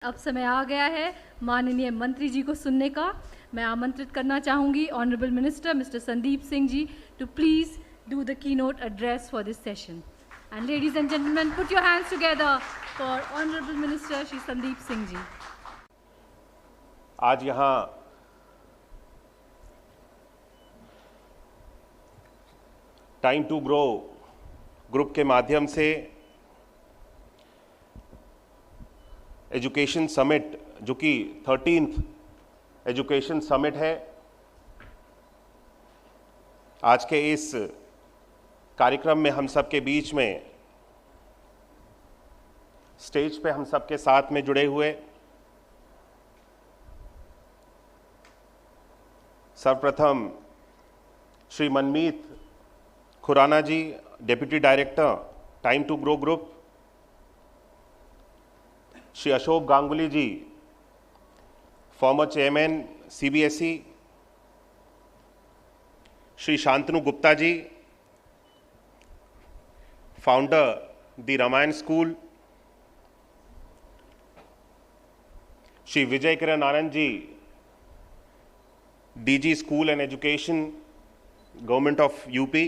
अब समय आ गया है माननीय मंत्री जी को सुनने का। मैं आमंत्रित करना चाहूंगी honourable minister mister Sandeep Singh ji to please do the keynote address for this session. And ladies and gentleman, put your hands together for honourable minister Shri Sandeep Singh ji. आज यहाँ टाइम टू ग्रो ग्रुप के माध्यम से एजुकेशन समिट, जो कि 13th एजुकेशन समिट है, आज के इस कार्यक्रम में हम सबके बीच में स्टेज पे हम सबके साथ में जुड़े हुए सर्वप्रथम Shri Manmeet Khurana ji, deputy director Time to Grow group, Shri Ashok Ganguly ji, former chairman CBSE, Shri Shantanu Gupta ji, founder the Ramayan school, Shri Vijay Kiran Anand ji, DG school and education, government of UP.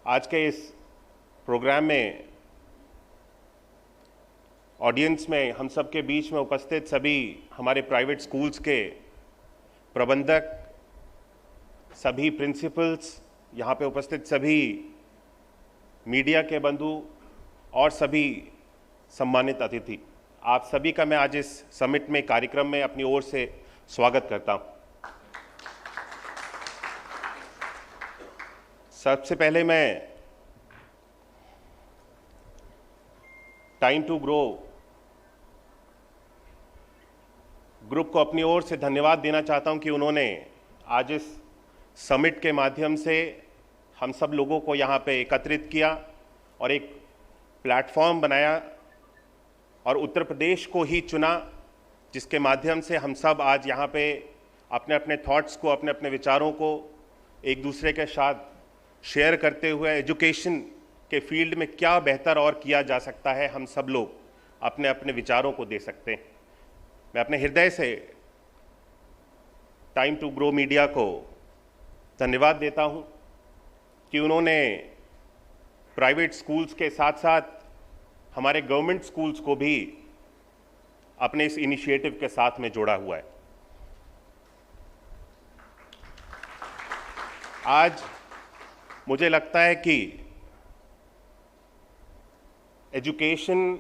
आज के इस प्रोग्राम में ऑडियंस में हम सब के बीच में उपस्थित सभी हमारे प्राइवेट स्कूल्स के प्रबंधक, सभी प्रिंसिपल्स, यहाँ पे उपस्थित सभी मीडिया के बंधु और सभी सम्मानित अतिथि, आप सभी का मैं आज इस समिट में कार्यक्रम में अपनी ओर से स्वागत करता हूँ। सबसे पहले मैं टाइम टू ग्रो ग्रुप को अपनी ओर से धन्यवाद देना चाहता हूं कि उन्होंने आज इस समिट के माध्यम से हम सब लोगों को यहाँ पे एकत्रित किया और एक प्लेटफॉर्म बनाया और उत्तर प्रदेश को ही चुना, जिसके माध्यम से हम सब आज यहाँ पे अपने अपने थॉट्स को, अपने अपने विचारों को एक दूसरे के साथ शेयर करते हुए एजुकेशन के फील्ड में क्या बेहतर और किया जा सकता है, हम सब लोग अपने अपने विचारों को दे सकते हैं। मैं अपने हृदय से टाइम टू ग्रो मीडिया को धन्यवाद देता हूं कि उन्होंने प्राइवेट स्कूल्स के साथ साथ हमारे गवर्नमेंट स्कूल्स को भी अपने इस इनिशिएटिव के साथ में जोड़ा हुआ है। आज मुझे लगता है कि एजुकेशन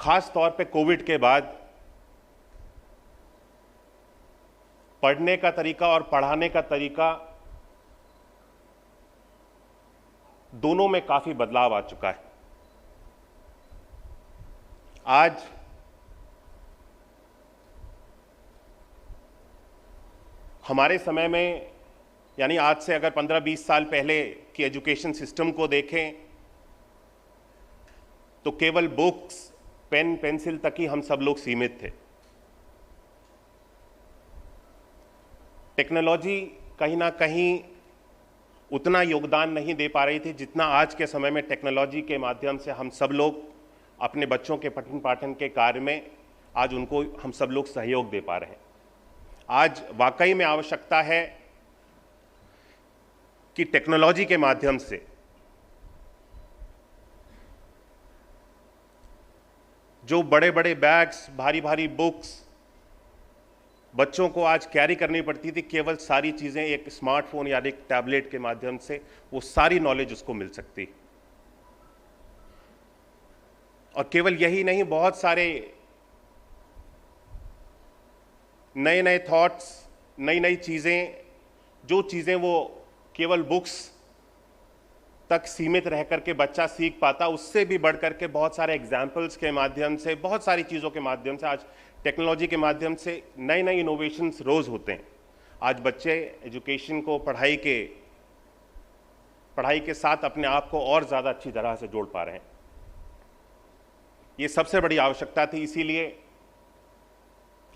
खास तौर पे कोविड के बाद पढ़ने का तरीका और पढ़ाने का तरीका दोनों में काफी बदलाव आ चुका है। आज हमारे समय में, यानी आज से अगर 15-20 साल पहले की एजुकेशन सिस्टम को देखें तो केवल बुक्स, पेन, पेंसिल तक ही हम सब लोग सीमित थे। टेक्नोलॉजी कहीं ना कहीं उतना योगदान नहीं दे पा रही थी जितना आज के समय में टेक्नोलॉजी के माध्यम से हम सब लोग अपने बच्चों के पठन पाठन के कार्य में आज उनको हम सब लोग सहयोग दे पा रहे हैं। आज वाकई में आवश्यकता है कि टेक्नोलॉजी के माध्यम से जो बड़े बड़े बैग्स, भारी भारी बुक्स बच्चों को आज कैरी करनी पड़ती थी, केवल सारी चीज़ें एक स्मार्टफोन या एक टैबलेट के माध्यम से वो सारी नॉलेज उसको मिल सकती। और केवल यही नहीं, बहुत सारे नए नए थॉट्स, नई नई चीज़ें, जो चीज़ें वो केवल बुक्स तक सीमित रह करके बच्चा सीख पाता, उससे भी बढ़ करके बहुत सारे एग्जाम्पल्स के माध्यम से, बहुत सारी चीज़ों के माध्यम से, आज टेक्नोलॉजी के माध्यम से नए नए इनोवेशंस रोज़ होते हैं। आज बच्चे एजुकेशन को पढ़ाई के साथ अपने आप को और ज़्यादा अच्छी तरह से जोड़ पा रहे हैं। ये सबसे बड़ी आवश्यकता थी। इसीलिए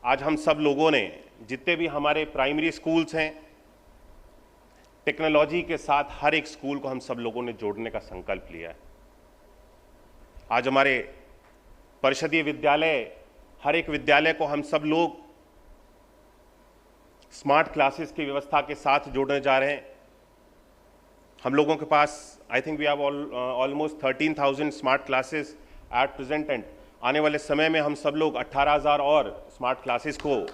आज हम सब लोगों ने, जितने भी हमारे प्राइमरी स्कूल्स हैं, टेक्नोलॉजी के साथ हर एक स्कूल को हम सब लोगों ने जोड़ने का संकल्प लिया है। आज हमारे परिषदीय विद्यालय, हर एक विद्यालय को हम सब लोग स्मार्ट क्लासेस की व्यवस्था के साथ जोड़ने जा रहे हैं। हम लोगों के पास I think we have almost 13,000 smart classes at present, and आने वाले समय में हम सब लोग 18,000 और स्मार्ट क्लासेस को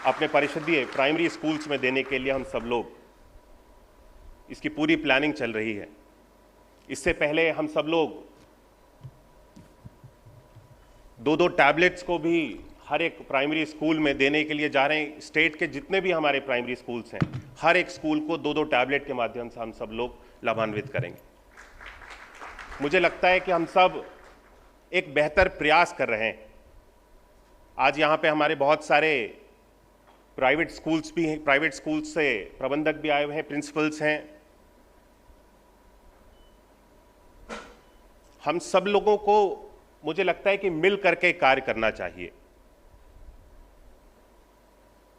अपने परिषदीय प्राइमरी स्कूल्स में देने के लिए हम सब लोग इसकी पूरी प्लानिंग चल रही है। इससे पहले हम सब लोग 2-2 टैबलेट्स को भी हर एक प्राइमरी स्कूल में देने के लिए जा रहे हैं। स्टेट के जितने भी हमारे प्राइमरी स्कूल्स हैं, हर एक स्कूल को 2-2 टैबलेट के माध्यम से हम सब लोग लाभान्वित करेंगे। मुझे लगता है कि हम सब एक बेहतर प्रयास कर रहे हैं। आज यहाँ पे हमारे बहुत सारे प्राइवेट स्कूल्स भी हैं, प्राइवेट स्कूल्स से प्रबंधक भी आए हुए हैं, प्रिंसिपल्स हैं। हम सब लोगों को मुझे लगता है कि मिल करके कार्य करना चाहिए।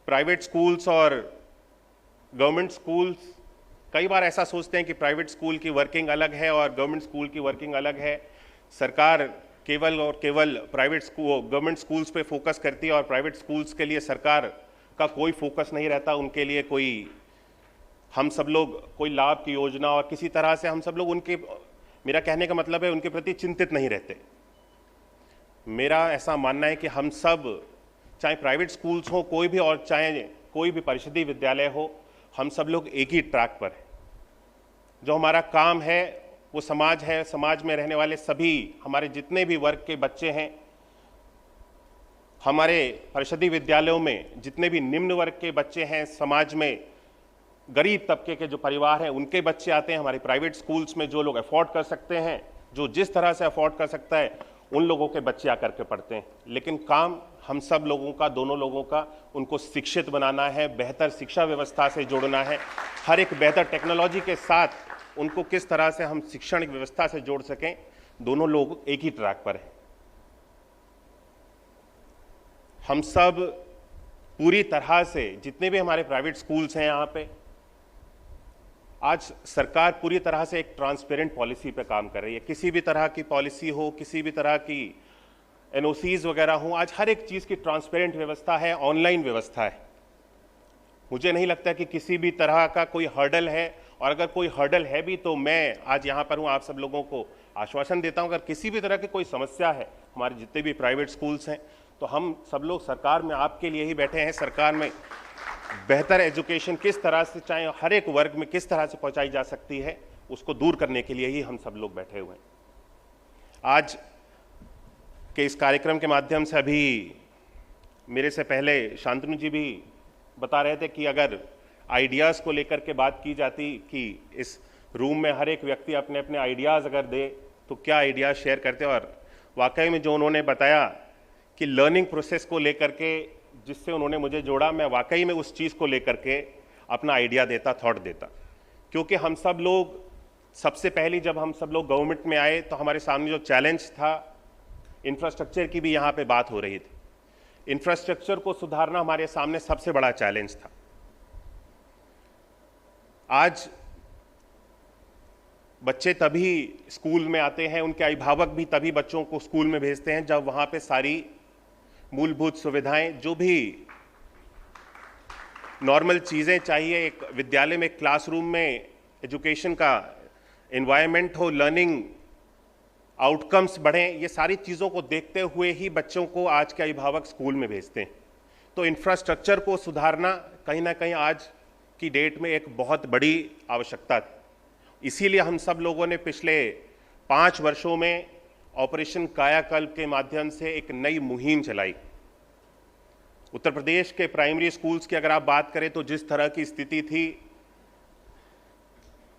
प्राइवेट स्कूल्स और गवर्नमेंट स्कूल्स कई बार ऐसा सोचते हैं कि प्राइवेट स्कूल की वर्किंग अलग है और गवर्नमेंट स्कूल की वर्किंग अलग है। सरकार केवल और केवल प्राइवेट स्कूल, गवर्नमेंट स्कूल्स पे फोकस करती है और प्राइवेट स्कूल्स के लिए सरकार का कोई फोकस नहीं रहता। उनके लिए कोई, हम सब लोग कोई लाभ की योजना और किसी तरह से हम सब लोग उनके, मेरा कहने का मतलब है, उनके प्रति चिंतित नहीं रहते। मेरा ऐसा मानना है कि हम सब, चाहे प्राइवेट स्कूल्स हो कोई भी और चाहे कोई भी परिषदीय विद्यालय हो, हम सब लोग एक ही ट्रैक पर हैं। जो हमारा काम है वो समाज है, समाज में रहने वाले सभी हमारे जितने भी वर्ग के बच्चे हैं, हमारे परिषदीय विद्यालयों में जितने भी निम्न वर्ग के बच्चे हैं, समाज में गरीब तबके के जो परिवार हैं उनके बच्चे आते हैं। हमारे प्राइवेट स्कूल्स में जो लोग अफोर्ड कर सकते हैं, जो जिस तरह से अफोर्ड कर सकता है, उन लोगों के बच्चे आकर के पढ़ते हैं। लेकिन काम हम सब लोगों का, दोनों लोगों का, उनको शिक्षित बनाना है, बेहतर शिक्षा व्यवस्था से जोड़ना है। हर एक बेहतर टेक्नोलॉजी के साथ उनको किस तरह से हम शिक्षण व्यवस्था से जोड़ सकें, दोनों लोग एक ही ट्रैक पर हैं। हम सब पूरी तरह से, जितने भी हमारे प्राइवेट स्कूल्स हैं यहाँ पे, आज सरकार पूरी तरह से एक ट्रांसपेरेंट पॉलिसी पे काम कर रही है। किसी भी तरह की पॉलिसी हो, किसी भी तरह की एनओसीज वगैरह हो, आज हर एक चीज़ की ट्रांसपेरेंट व्यवस्था है, ऑनलाइन व्यवस्था है। मुझे नहीं लगता कि किसी भी तरह का कोई हर्डल है, और अगर कोई हर्डल है भी तो मैं आज यहाँ पर हूँ, आप सब लोगों को आश्वासन देता हूँ, अगर किसी भी तरह की कोई समस्या है, हमारे जितने भी प्राइवेट स्कूल्स हैं, तो हम सब लोग सरकार में आपके लिए ही बैठे हैं। सरकार में बेहतर एजुकेशन किस तरह से, चाहे हर एक वर्ग में किस तरह से पहुँचाई जा सकती है, उसको दूर करने के लिए ही हम सब लोग बैठे हुए हैं। आज के इस कार्यक्रम के माध्यम से अभी मेरे से पहले शांतनु जी भी बता रहे थे कि अगर आइडियाज़ को लेकर के बात की जाती कि इस रूम में हर एक व्यक्ति अपने अपने आइडियाज़ अगर दे तो क्या आइडियाज़ शेयर करते, और वाकई में जो उन्होंने बताया कि लर्निंग प्रोसेस को लेकर के जिससे उन्होंने मुझे जोड़ा, मैं वाकई में उस चीज़ को लेकर के अपना आइडिया देता, थॉट देता। क्योंकि हम सब लोग, सबसे पहले जब हम सब लोग गवर्नमेंट में आए तो हमारे सामने जो चैलेंज था, इंफ्रास्ट्रक्चर की भी यहाँ पे बात हो रही थी। इंफ्रास्ट्रक्चर को सुधारना हमारे सामने सबसे बड़ा चैलेंज था। आज बच्चे तभी स्कूल में आते हैं, उनके अभिभावक भी तभी बच्चों को स्कूल में भेजते हैं जब वहाँ पे सारी मूलभूत सुविधाएं, जो भी नॉर्मल चीज़ें चाहिए एक विद्यालय में, क्लासरूम में एजुकेशन का एनवायरनमेंट हो, लर्निंग आउटकम्स बढ़ें, ये सारी चीज़ों को देखते हुए ही बच्चों को आज के अभिभावक स्कूल में भेजते हैं। तो इंफ्रास्ट्रक्चर को सुधारना कहीं ना कहीं आज की डेट में एक बहुत बड़ी आवश्यकता थी। इसीलिए हम सब लोगों ने पिछले 5 वर्षों में ऑपरेशन कायाकल्प के माध्यम से एक नई मुहिम चलाई। उत्तर प्रदेश के प्राइमरी स्कूल्स की अगर आप बात करें तो जिस तरह की स्थिति थी,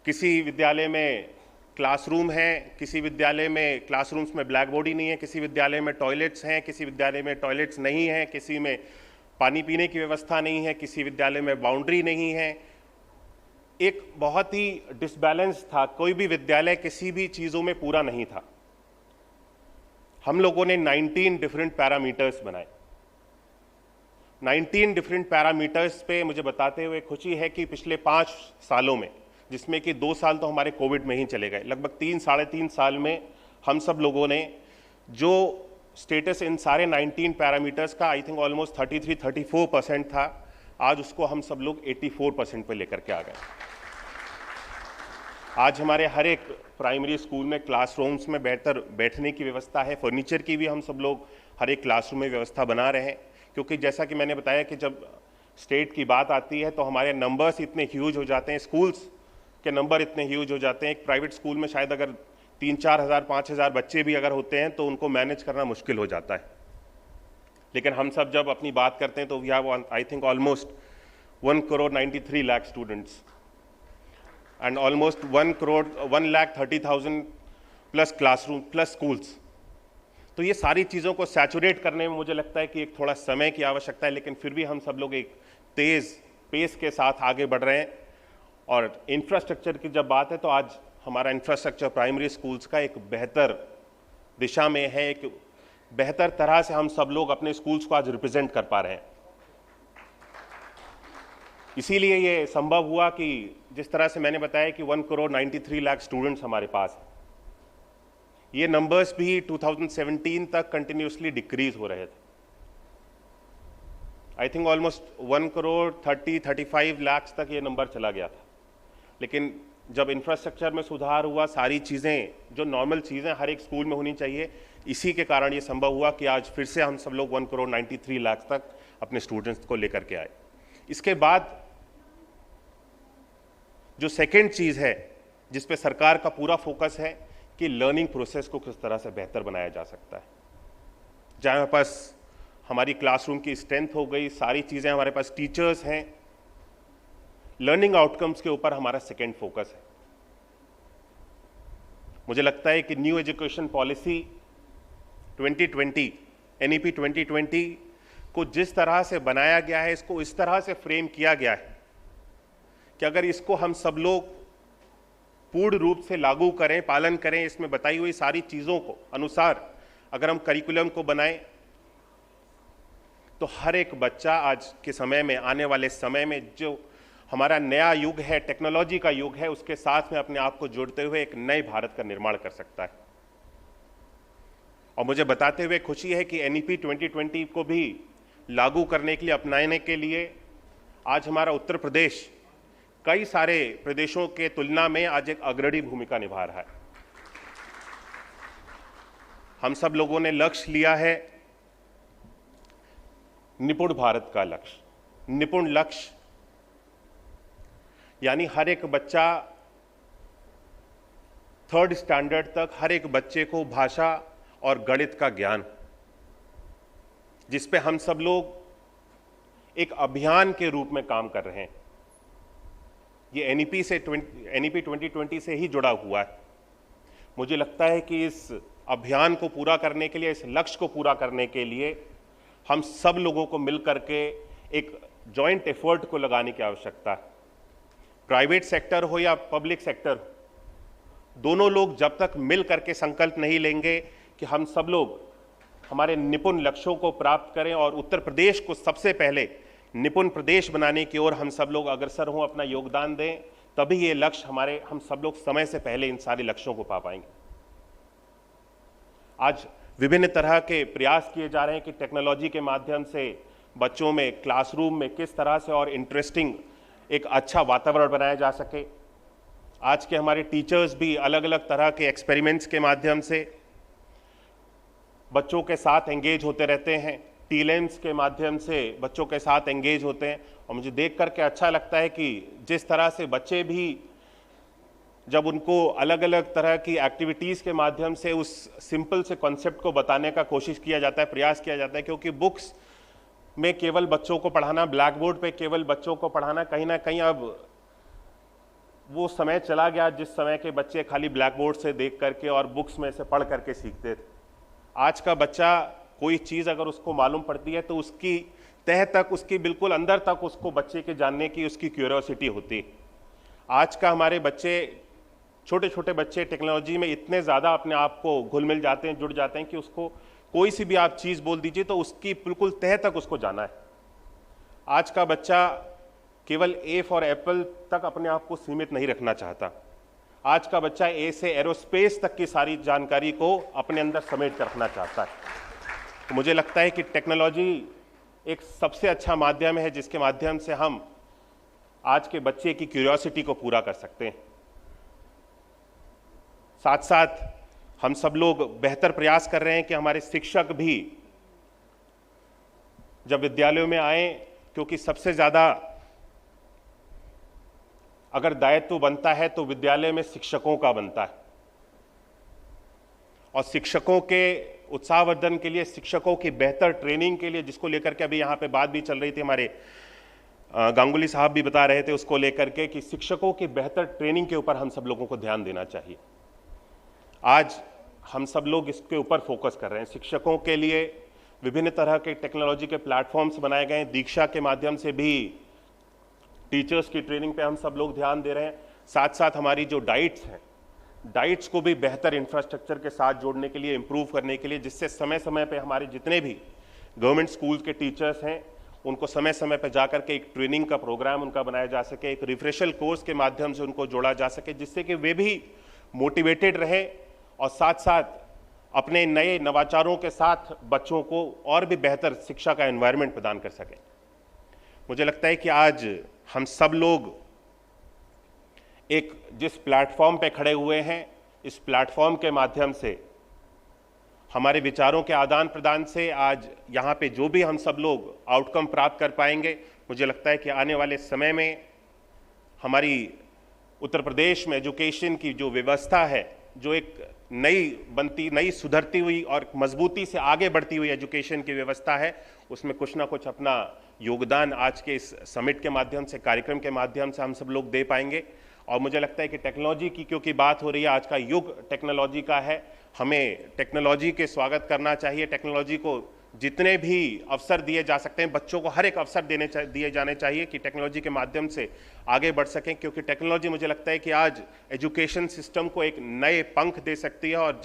किसी विद्यालय में क्लासरूम है, किसी विद्यालय में क्लासरूम्स में ब्लैक बोर्ड ही नहीं है, किसी विद्यालय में टॉयलेट्स हैं, किसी विद्यालय में टॉयलेट्स नहीं हैं, किसी में पानी पीने की व्यवस्था नहीं है, किसी विद्यालय में बाउंड्री नहीं है। एक बहुत ही डिसबैलेंस था, कोई भी विद्यालय किसी भी चीज़ों में पूरा नहीं था। हम लोगों ने 19 डिफरेंट पैरामीटर्स बनाए। 19 डिफरेंट पैरामीटर्स पे मुझे बताते हुए खुशी है कि पिछले 5 सालों में, जिसमें कि 2 साल तो हमारे कोविड में ही चले गए, लगभग 3-3.5 साल में हम सब लोगों ने जो स्टेटस इन सारे 19 पैरामीटर्स का आई थिंक ऑलमोस्ट 33-34% था, आज उसको हम सब लोग 84% पे लेकर के आ गए। आज हमारे हर एक प्राइमरी स्कूल में क्लासरूम्स में बेहतर बैठने की व्यवस्था है, फर्नीचर की भी हम सब लोग हर एक क्लासरूम में व्यवस्था बना रहे हैं, क्योंकि जैसा कि मैंने बताया कि जब स्टेट की बात आती है तो हमारे नंबर्स इतने ह्यूज हो जाते हैं, स्कूल्स के नंबर इतने ह्यूज हो जाते हैं। एक प्राइवेट स्कूल में शायद अगर 3-4 हज़ार 5 हज़ार बच्चे भी अगर होते हैं तो उनको मैनेज करना मुश्किल हो जाता है। लेकिन हम सब जब अपनी बात करते हैं तो we have I think almost 1,93 lakh students and almost 1,30,000 plus classroom plus schools. तो ये सारी चीज़ों को सैचुरेट करने में मुझे लगता है कि एक थोड़ा समय की आवश्यकता है, लेकिन फिर भी हम सब लोग एक तेज़ पेस के साथ आगे बढ़ रहे हैं। और इंफ्रास्ट्रक्चर की जब बात है तो आज हमारा इंफ्रास्ट्रक्चर प्राइमरी स्कूल्स का एक बेहतर दिशा में है, एक बेहतर तरह से हम सब लोग अपने स्कूल्स को आज रिप्रेजेंट कर पा रहे हैं। इसीलिए ये संभव हुआ कि जिस तरह से मैंने बताया कि 1,93 लाख स्टूडेंट्स हमारे पास हैं, ये नंबर्स भी 2017 तक कंटिन्यूसली डिक्रीज हो रहे थे। आई थिंक ऑलमोस्ट 1,30-35 लाख तक ये नंबर चला गया था, लेकिन जब इंफ्रास्ट्रक्चर में सुधार हुआ, सारी चीज़ें जो नॉर्मल चीज़ें हर एक स्कूल में होनी चाहिए, इसी के कारण ये संभव हुआ कि आज फिर से हम सब लोग 1,93 लाख तक अपने स्टूडेंट्स को लेकर के आए। इसके बाद जो सेकेंड चीज़ है जिस पे सरकार का पूरा फोकस है कि लर्निंग प्रोसेस को किस तरह से बेहतर बनाया जा सकता है। जहाँ पास हमारी क्लासरूम की स्ट्रेंथ हो गई, सारी चीज़ें हमारे पास टीचर्स हैं, लर्निंग आउटकम्स के ऊपर हमारा सेकेंड फोकस है। मुझे लगता है कि न्यू एजुकेशन पॉलिसी 2020 NEP 2020 को जिस तरह से बनाया गया है, इसको इस तरह से फ्रेम किया गया है कि अगर इसको हम सब लोग पूर्ण रूप से लागू करें, पालन करें, इसमें बताई हुई सारी चीज़ों को अनुसार अगर हम करिकुलम को बनाएं, तो हर एक बच्चा आज के समय में, आने वाले समय में जो हमारा नया युग है, टेक्नोलॉजी का युग है, उसके साथ में अपने आप को जोड़ते हुए एक नए भारत का निर्माण कर सकता है। और मुझे बताते हुए खुशी है कि NEP 2020 को भी लागू करने के लिए, अपनाने के लिए आज हमारा उत्तर प्रदेश कई सारे प्रदेशों के तुलना में आज एक अग्रणी भूमिका निभा रहा है। हम सब लोगों ने लक्ष्य लिया है निपुण भारत का लक्ष्य। निपुण लक्ष्य यानी हर एक बच्चा 3rd स्टैंडर्ड तक, हर एक बच्चे को भाषा और गणित का ज्ञान, जिस पे हम सब लोग एक अभियान के रूप में काम कर रहे हैं। ये NEP 2020 से ही जुड़ा हुआ है। मुझे लगता है कि इस अभियान को पूरा करने के लिए, इस लक्ष्य को पूरा करने के लिए हम सब लोगों को मिल करके एक जॉइंट एफर्ट को लगाने की आवश्यकता है। प्राइवेट सेक्टर हो या पब्लिक सेक्टर, दोनों लोग जब तक मिल करके संकल्प नहीं लेंगे कि हम सब लोग हमारे निपुण लक्ष्यों को प्राप्त करें और उत्तर प्रदेश को सबसे पहले निपुण प्रदेश बनाने की ओर हम सब लोग अग्रसर हों, अपना योगदान दें, तभी ये लक्ष्य हम सब लोग समय से पहले इन सारे लक्ष्यों को पा पाएंगे। आज विभिन्न तरह के प्रयास किए जा रहे हैं कि टेक्नोलॉजी के माध्यम से बच्चों में क्लासरूम में किस तरह से और इंटरेस्टिंग एक अच्छा वातावरण बनाया जा सके। आज के हमारे टीचर्स भी अलग अलग तरह के एक्सपेरिमेंट्स के माध्यम से बच्चों के साथ एंगेज होते रहते हैं, टीलेम्स के माध्यम से बच्चों के साथ एंगेज होते हैं। और मुझे देख करके अच्छा लगता है कि जिस तरह से बच्चे भी जब उनको अलग अलग तरह की एक्टिविटीज़ के माध्यम से उस सिंपल से कॉन्सेप्ट को बताने का कोशिश किया जाता है, प्रयास किया जाता है, क्योंकि बुक्स में केवल बच्चों को पढ़ाना, ब्लैक बोर्ड पे केवल बच्चों को पढ़ाना, कहीं ना कहीं अब वो समय चला गया जिस समय के बच्चे खाली ब्लैक बोर्ड से देख करके और बुक्स में से पढ़ करके सीखते थे। आज का बच्चा कोई चीज़ अगर उसको मालूम पड़ती है तो उसकी तह तक, उसकी बिल्कुल अंदर तक उसको बच्चे के जानने की उसकी क्यूरियोसिटी होती है। आज का हमारे बच्चे, छोटे छोटे बच्चे टेक्नोलॉजी में इतने ज़्यादा अपने आप को घुल मिल जाते हैं, जुड़ जाते हैं कि उसको कोई सी भी आप चीज़ बोल दीजिए तो उसकी बिल्कुल तह तक उसको जाना है। आज का बच्चा केवल ए फॉर एप्पल तक अपने आप को सीमित नहीं रखना चाहता। आज का बच्चा ए से एरोस्पेस तक की सारी जानकारी को अपने अंदर समेट कर रखना चाहता है। तो मुझे लगता है कि टेक्नोलॉजी एक सबसे अच्छा माध्यम है जिसके माध्यम से हम आज के बच्चे की क्यूरियोसिटी को पूरा कर सकते हैं। साथ साथ हम सब लोग बेहतर प्रयास कर रहे हैं कि हमारे शिक्षक भी जब विद्यालयों में आए, क्योंकि सबसे ज़्यादा अगर दायित्व बनता है तो विद्यालय में शिक्षकों का बनता है, और शिक्षकों के उत्साहवर्धन के लिए, शिक्षकों की बेहतर ट्रेनिंग के लिए, जिसको लेकर के अभी यहाँ पे बात भी चल रही थी, हमारे गांगुली साहब भी बता रहे थे उसको लेकर के कि शिक्षकों की बेहतर ट्रेनिंग के ऊपर हम सब लोगों को ध्यान देना चाहिए। आज हम सब लोग इसके ऊपर फोकस कर रहे हैं। शिक्षकों के लिए विभिन्न तरह के टेक्नोलॉजी के प्लेटफॉर्म्स बनाए गए हैं। दीक्षा के माध्यम से भी टीचर्स की ट्रेनिंग पे हम सब लोग ध्यान दे रहे हैं। साथ साथ हमारी जो डाइट्स हैं, डाइट्स को भी बेहतर इंफ्रास्ट्रक्चर के साथ जोड़ने के लिए, इम्प्रूव करने के लिए, जिससे समय समय पे हमारे जितने भी गवर्नमेंट स्कूल्स के टीचर्स हैं उनको समय समय पे जाकर के एक ट्रेनिंग का प्रोग्राम उनका बनाया जा सके, एक रिफ्रेशल कोर्स के माध्यम से उनको जोड़ा जा सके, जिससे कि वे भी मोटिवेटेड रहे और साथ साथ अपने नए नवाचारों के साथ बच्चों को और भी बेहतर शिक्षा का एनवायरनमेंट प्रदान कर सकें। मुझे लगता है कि आज हम सब लोग एक जिस प्लेटफॉर्म पे खड़े हुए हैं, इस प्लेटफॉर्म के माध्यम से हमारे विचारों के आदान प्रदान से आज यहाँ पे जो भी हम सब लोग आउटकम प्राप्त कर पाएंगे, मुझे लगता है कि आने वाले समय में हमारी उत्तर प्रदेश में एजुकेशन की जो व्यवस्था है, जो एक नई सुधरती हुई और मजबूती से आगे बढ़ती हुई एजुकेशन की व्यवस्था है, उसमें कुछ ना कुछ अपना योगदान आज के इस समिट के माध्यम से, कार्यक्रम के माध्यम से हम सब लोग दे पाएंगे। और मुझे लगता है कि टेक्नोलॉजी की क्योंकि बात हो रही है, आज का युग टेक्नोलॉजी का है, हमें टेक्नोलॉजी के स्वागत करना चाहिए। टेक्नोलॉजी को जितने भी अवसर दिए जा सकते हैं, बच्चों को हर एक अवसर दिए जाने चाहिए कि टेक्नोलॉजी के माध्यम से आगे बढ़ सकें, क्योंकि टेक्नोलॉजी मुझे लगता है कि आज एजुकेशन सिस्टम को एक नए पंख दे सकती है, और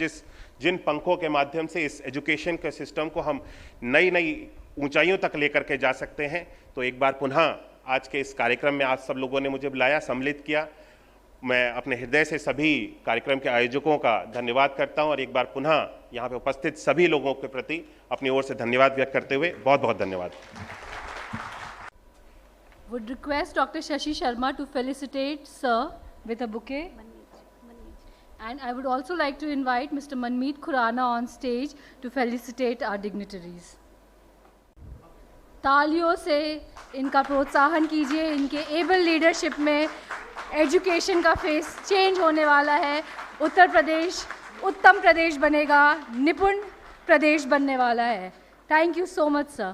जिन पंखों के माध्यम से इस एजुकेशन के सिस्टम को हम नई ऊंचाइयों तक लेकर के जा सकते हैं। तो एक बार पुनः आज के इस कार्यक्रम में आज सब लोगों ने मुझे बुलाया, सम्मिलित किया। मैं अपने हृदय से सभी कार्यक्रम के आयोजकों का धन्यवाद करता हूं, और एक बार पुनः यहाँ पे उपस्थित सभी लोगों के प्रति अपनी ओर से धन्यवाद व्यक्त करते हुए बहुत बहुत धन्यवाद। Would request Dr. Shashi Sharma to felicitate Sir with a bouquet. And I would also like to invite Mr. Manmeet Khurana on stage to felicitate our dignitaries. तालियों से इनका प्रोत्साहन कीजिए। इनके एबल लीडरशिप में एजुकेशन का फेस चेंज होने वाला है। उत्तर प्रदेश उत्तम प्रदेश बनेगा, निपुण प्रदेश बनने वाला है। Thank you so much sir.